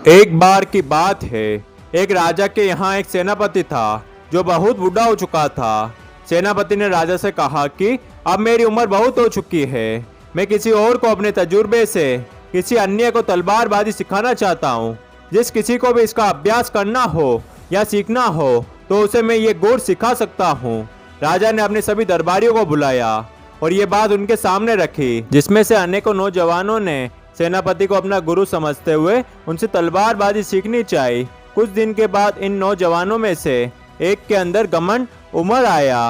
एक बार की बात है, एक राजा के यहाँ एक सेनापति था जो बहुत बूढ़ा हो चुका था। सेनापति ने राजा से कहा कि अब मेरी उम्र बहुत हो चुकी है, मैं किसी और को अपने तजुर्बे से किसी अन्य को तलवारबाजी सिखाना चाहता हूँ। जिस किसी को भी इसका अभ्यास करना हो या सीखना हो तो उसे मैं ये गुण सिखा सकता हूँ। राजा ने अपने सभी दरबारियों को बुलाया और ये बात उनके सामने रखी, जिसमें से अनेकों नौजवानों ने सेनापति को अपना गुरु समझते हुए उनसे तलवारबाजी सीखनी चाहिए। कुछ दिन के बाद इन नौजवानों में से एक के अंदर घमंड उमड़ आया।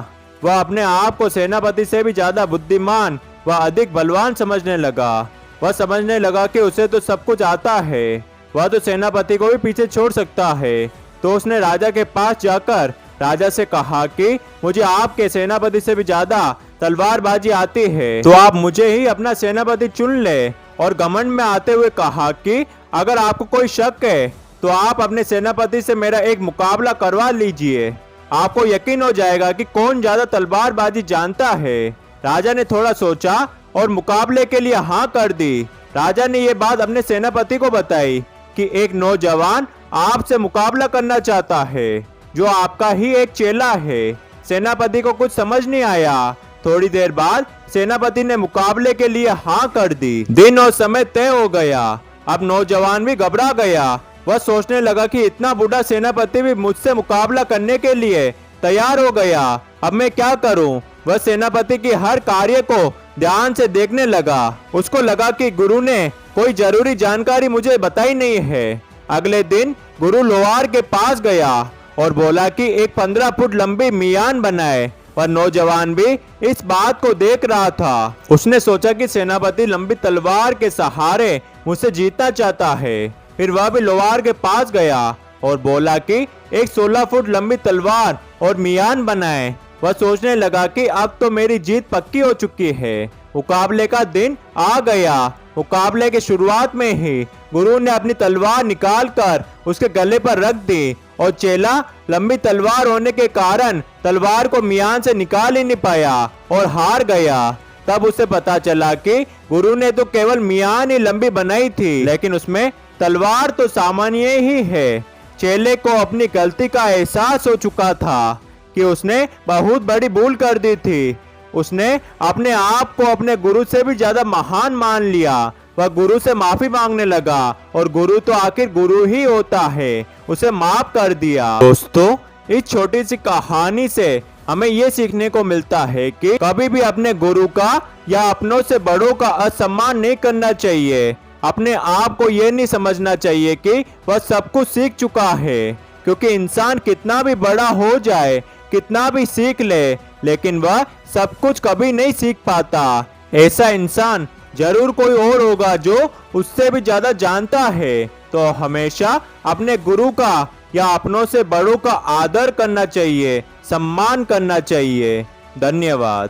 वह अपने आप को सेनापति से भी ज्यादा बुद्धिमान व अधिक बलवान समझने लगा। वह समझने लगा कि उसे तो सब कुछ आता है, वह तो सेनापति को भी पीछे छोड़ सकता है। तो उसने राजा के पास जाकर राजा से कहा कि मुझे आपके सेनापति से भी ज्यादा तलवारबाजी आती है, तो आप मुझे ही अपना सेनापति चुन ले। और घमंड में आते हुए कहा कि अगर आपको कोई शक है तो आप अपने सेनापति से मेरा एक मुकाबला करवा लीजिए, आपको यकीन हो जाएगा कि कौन ज्यादा तलवारबाजी जानता है। राजा ने थोड़ा सोचा और मुकाबले के लिए हाँ कर दी। राजा ने ये बात अपने सेनापति को बताई कि एक नौजवान आपसे मुकाबला करना चाहता है जो आपका ही एक चेला है। सेनापति को कुछ समझ नहीं आया। थोड़ी देर बाद सेनापति ने मुकाबले के लिए हाँ कर दी। दिन और समय तय हो गया। अब नौजवान भी घबरा गया। वह सोचने लगा कि इतना बूढ़ा सेनापति भी मुझसे मुकाबला करने के लिए तैयार हो गया, अब मैं क्या करूं? वह सेनापति की हर कार्य को ध्यान से देखने लगा। उसको लगा कि गुरु ने कोई जरूरी जानकारी मुझे बताई नहीं है। अगले दिन गुरु लोहार के पास गया और बोला कि एक 15 फुट लंबी मियान बनाए। पर नौजवान भी इस बात को देख रहा था। उसने सोचा कि सेनापति लंबी तलवार के सहारे मुझसे जीतना चाहता है। फिर वह भी लोहार के पास गया और बोला कि एक 16 फुट लंबी तलवार और मियान बनाए। वह सोचने लगा कि अब तो मेरी जीत पक्की हो चुकी है। मुकाबले का दिन आ गया। मुकाबले के शुरुआत में ही गुरु ने अपनी तलवार निकालकर उसके गले पर रख दी और चेला लंबी तलवार होने के कारण तलवार को मियान से निकाल ही नहीं पाया और हार गया। तब उसे पता चला कि गुरु ने तो केवल मियान ही लंबी बनाई थी, लेकिन उसमें तलवार तो सामान्य ही है। चेले को अपनी गलती का एहसास हो चुका था कि उसने बहुत बड़ी भूल कर दी थी। उसने अपने आप को अपने गुरु से भी ज्यादा महान मान लिया। वह गुरु से माफी मांगने लगा और गुरु तो आखिर गुरु ही होता है, उसे माफ कर दिया। दोस्तों, इस छोटी सी कहानी से हमें ये सीखने को मिलता है कि कभी भी अपने गुरु का या अपनों से बड़ों का असम्मान नहीं करना चाहिए। अपने आप को ये नहीं समझना चाहिए कि वह सब कुछ सीख चुका है, क्योंकि इंसान कितना भी बड़ा हो जाए, कितना भी सीख ले, लेकिन वह सब कुछ कभी नहीं सीख पाता। ऐसा इंसान जरूर कोई और होगा जो उससे भी ज्यादा जानता है। तो हमेशा अपने गुरु का या अपनों से बड़ों का आदर करना चाहिए, सम्मान करना चाहिए। धन्यवाद।